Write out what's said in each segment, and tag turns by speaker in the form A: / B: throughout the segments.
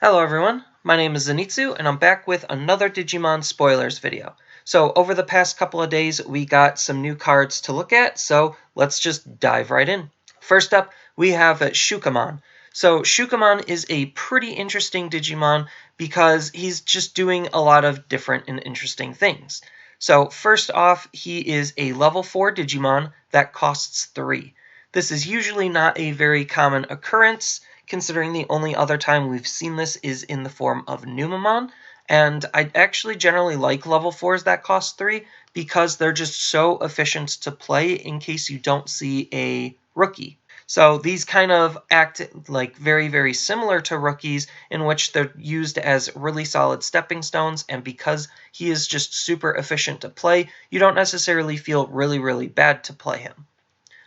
A: Hello everyone, my name is Zenitsu and I'm back with another Digimon spoilers video. So over the past couple of days we got some new cards to look at, so let's just dive right in. First up we have Shukamon. So Shukamon is a pretty interesting Digimon because he's just doing a lot of different and interesting things. So first off, he is a level 4 Digimon that costs 3. This is usually not a very common occurrence, considering the only other time we've seen this is in the form of Numemon, and I actually generally like level 4s that cost 3 because they're just so efficient to play in case you don't see a rookie. So these kind of act like very similar to rookies in which they're used as really solid stepping stones, and because he is just super efficient to play, you don't necessarily feel really bad to play him.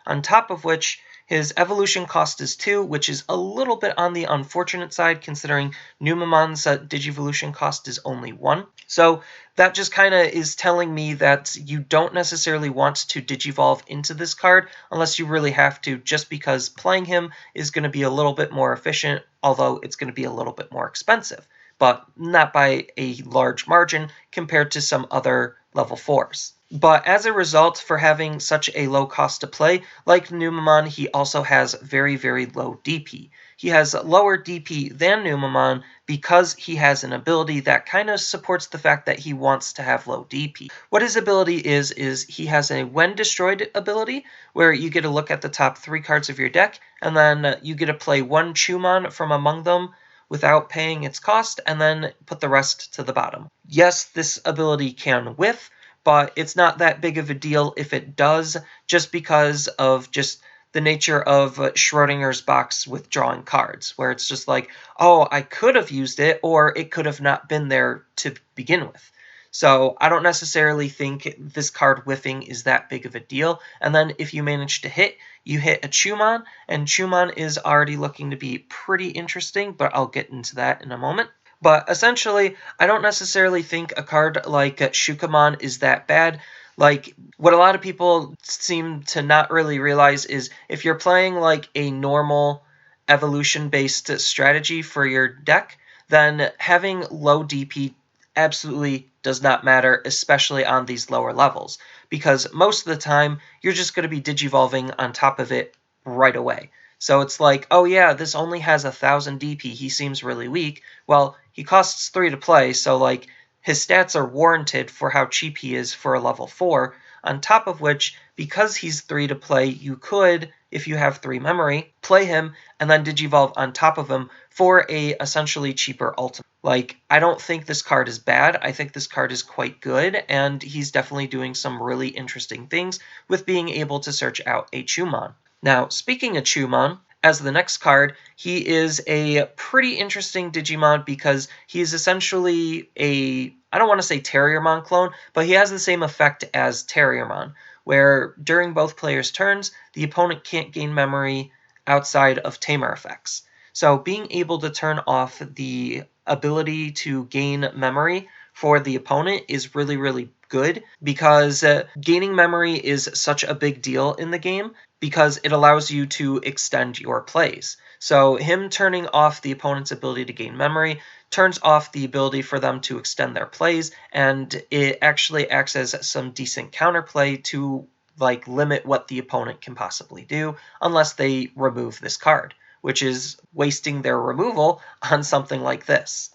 A: On top of which, his evolution cost is 2, which is a little bit on the unfortunate side considering Numemon's Digivolution cost is only 1. So that just kind of is telling me that you don't necessarily want to Digivolve into this card unless you really have to, just because playing him is going to be a little bit more efficient, although it's going to be a little bit more expensive, but not by a large margin compared to some other level 4s. But as a result, for having such a low cost to play, like Numemon, he also has very low DP. He has lower DP than Numemon because he has an ability that kind of supports the fact that he wants to have low DP. What his ability is he has a When Destroyed ability, where you get to look at the top 3 cards of your deck, and then you get to play one Chumon from among them without paying its cost, and then put the rest to the bottom. Yes, this ability can whiff, but it's not that big of a deal if it does, just because of just the nature of Schrodinger's box withdrawing cards, where it's just like, oh, I could have used it, or it could have not been there to begin with. So I don't necessarily think this card whiffing is that big of a deal. And then if you manage to hit, you hit a Chumon, and Chumon is already looking to be pretty interesting, but I'll get into that in a moment. But essentially, I don't necessarily think a card like Shukamon is that bad. Like, what a lot of people seem to not really realize is if you're playing like a normal evolution-based strategy for your deck, then having low DP absolutely does not matter, especially on these lower levels, because most of the time, you're just going to be digivolving on top of it right away. So it's like, oh yeah, this only has 1000 DP, he seems really weak. Well, he costs 3 to play, so like his stats are warranted for how cheap he is for a level 4. On top of which, because he's 3 to play, you could, if you have 3 memory, play him and then digivolve on top of him for a essentially cheaper ultimate. Like, I don't think this card is bad. I think this card is quite good, and he's definitely doing some really interesting things with being able to search out a Chumon. Now, speaking of Chumon, as the next card, he is a pretty interesting Digimon because he is essentially a, I don't want to say Terriermon clone, but he has the same effect as Terriermon, where during both players' turns, the opponent can't gain memory outside of Tamer effects. So being able to turn off the ability to gain memory for the opponent is really good, because gaining memory is such a big deal in the game because it allows you to extend your plays. So him turning off the opponent's ability to gain memory turns off the ability for them to extend their plays, and it actually acts as some decent counterplay to like limit what the opponent can possibly do unless they remove this card, which is wasting their removal on something like this.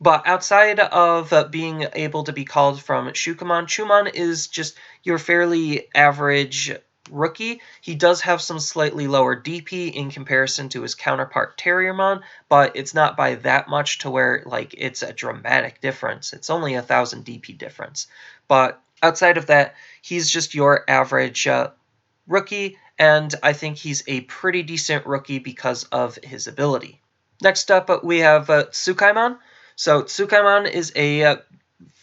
A: But outside of being able to be called from Shukamon, Chumon is just your fairly average rookie. He does have some slightly lower DP in comparison to his counterpart Terriermon, but it's not by that much to where like it's a dramatic difference. It's only 1000 DP difference. But outside of that, he's just your average rookie, and I think he's a pretty decent rookie because of his ability. Next up, we have Tsukaimon. So Tsukaimon is a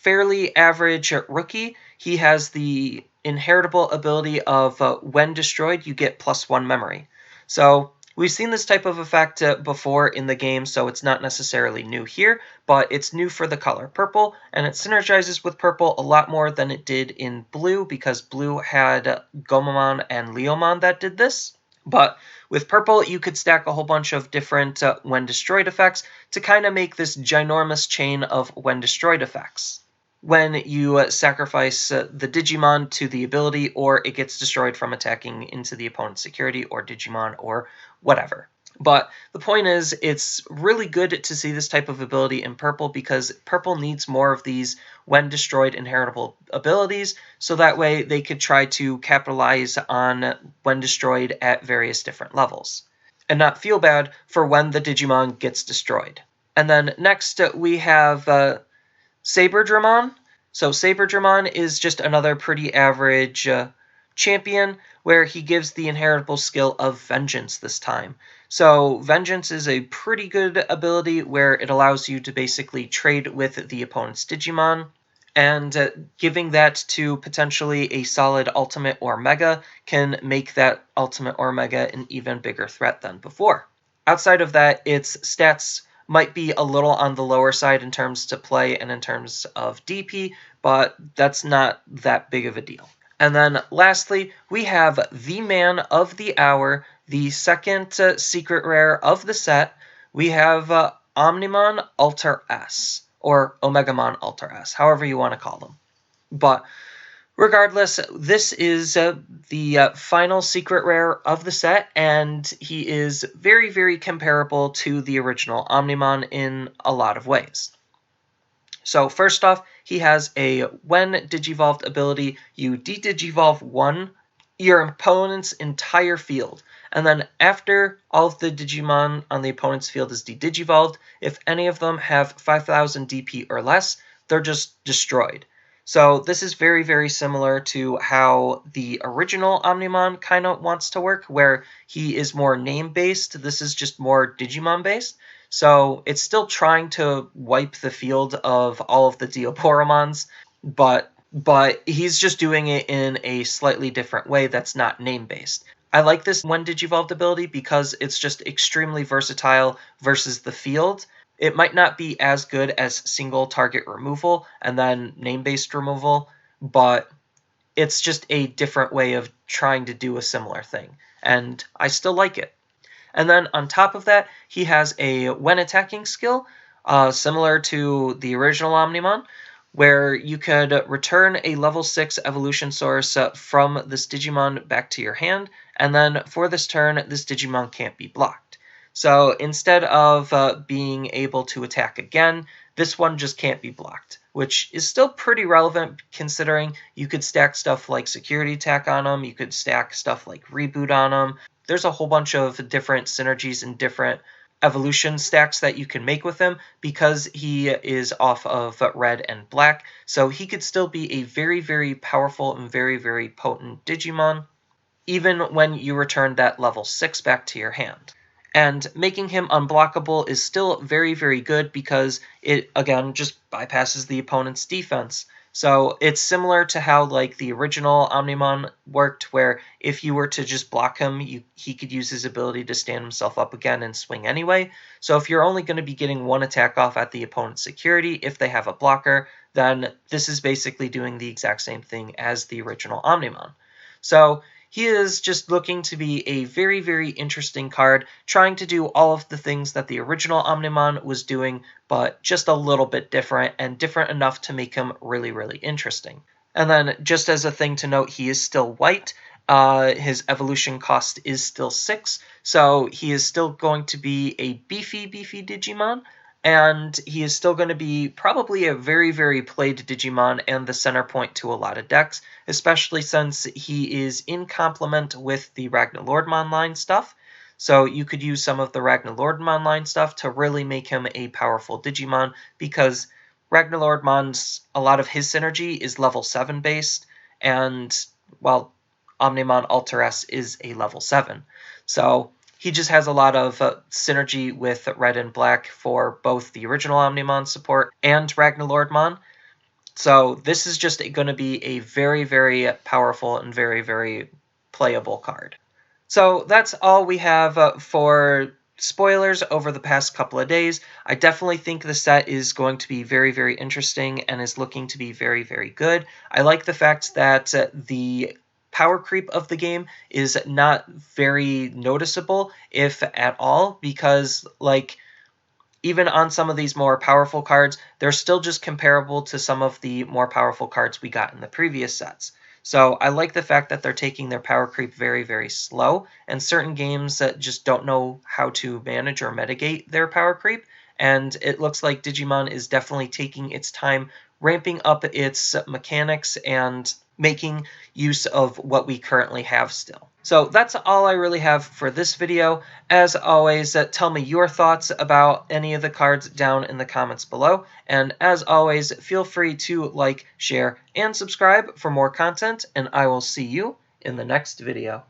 A: fairly average rookie. He has the inheritable ability of when destroyed, you get +1 memory. So we've seen this type of effect before in the game, so it's not necessarily new here, but it's new for the color purple, and it synergizes with purple a lot more than it did in blue, because blue had Gomamon and Leomon that did this. But with purple, you could stack a whole bunch of different when destroyed effects to kind of make this ginormous chain of when destroyed effects. When you sacrifice the Digimon to the ability, or it gets destroyed from attacking into the opponent's security or Digimon or whatever. But the point is, it's really good to see this type of ability in purple because purple needs more of these when destroyed inheritable abilities, so that way they could try to capitalize on when destroyed at various different levels and not feel bad for when the Digimon gets destroyed. And then next we have Saberdramon. So Saberdramon is just another pretty average champion where he gives the inheritable skill of Vengeance this time. So Vengeance is a pretty good ability where it allows you to basically trade with the opponent's Digimon, and giving that to potentially a solid Ultimate or Mega can make that Ultimate or Mega an even bigger threat than before. Outside of that, its stats might be a little on the lower side in terms to play and in terms of DP, but that's not that big of a deal. And then lastly, we have the Man of the Hour, the second secret rare of the set. We have Omnimon Alter S, or Omegamon Alter S, however you want to call them. But regardless, this is the final secret rare of the set, and he is very, very comparable to the original Omnimon in a lot of ways. So first off, he has a when Digivolved ability, you de-Digivolve your opponent's entire field. And then after all of the Digimon on the opponent's field is de-Digivolved, if any of them have 5,000 DP or less, they're just destroyed. So this is very, very similar to how the original Omnimon kind of wants to work, where he is more name-based. This is just more Digimon-based. So it's still trying to wipe the field of all of the Dioporomons, but he's just doing it in a slightly different way that's not name-based. I like this when Digivolved ability because it's just extremely versatile versus the field. It might not be as good as single target removal and then name-based removal, but it's just a different way of trying to do a similar thing, and I still like it. And then on top of that, he has a when attacking skill, similar to the original Omnimon, where you could return a level 6 evolution source from this Digimon back to your hand, and then for this turn, this Digimon can't be blocked. So instead of being able to attack again, this one just can't be blocked, which is still pretty relevant considering you could stack stuff like Security Attack on them, you could stack stuff like Reboot on them. There's a whole bunch of different synergies and different evolution stacks that you can make with him because he is off of red and black, so he could still be a very, very powerful and very, very potent Digimon, even when you return that level 6 back to your hand. And making him unblockable is still very, very good because it, again, just bypasses the opponent's defense. So it's similar to how like the original Omnimon worked, where if you were to just block him, he could use his ability to stand himself up again and swing anyway. So if you're only going to be getting one attack off at the opponent's security if they have a blocker, then this is basically doing the exact same thing as the original Omnimon. So he is just looking to be a very, very interesting card, trying to do all of the things that the original Omnimon was doing, but just a little bit different, and different enough to make him really, really interesting. And then, just as a thing to note, he is still white. His evolution cost is still 6, so he is still going to be a beefy Digimon, and he is still going to be probably a very, very played Digimon and the center point to a lot of decks, especially since he is in complement with the Ragnalordmon line stuff. So you could use some of the Ragnalordmon line stuff to really make him a powerful Digimon, because Ragnalordmon's, a lot of his synergy is level 7 based, and, well, Omnimon Alter S is a level 7. So he just has a lot of synergy with red and black for both the original Omnimon support and Ragnalordmon. So this is just going to be a very, very powerful and very, very playable card. So that's all we have for spoilers over the past couple of days. I definitely think the set is going to be very, very interesting and is looking to be very, very good. I like the fact that the power creep of the game is not very noticeable, if at all, because like even on some of these more powerful cards, they're still just comparable to some of the more powerful cards we got in the previous sets. So I like the fact that they're taking their power creep very, very slow, and certain games that just don't know how to manage or mitigate their power creep. And it looks like Digimon is definitely taking its time ramping up its mechanics and making use of what we currently have still. So that's all I really have for this video. As always, tell me your thoughts about any of the cards down in the comments below. And as always, feel free to like, share, and subscribe for more content, and I will see you in the next video.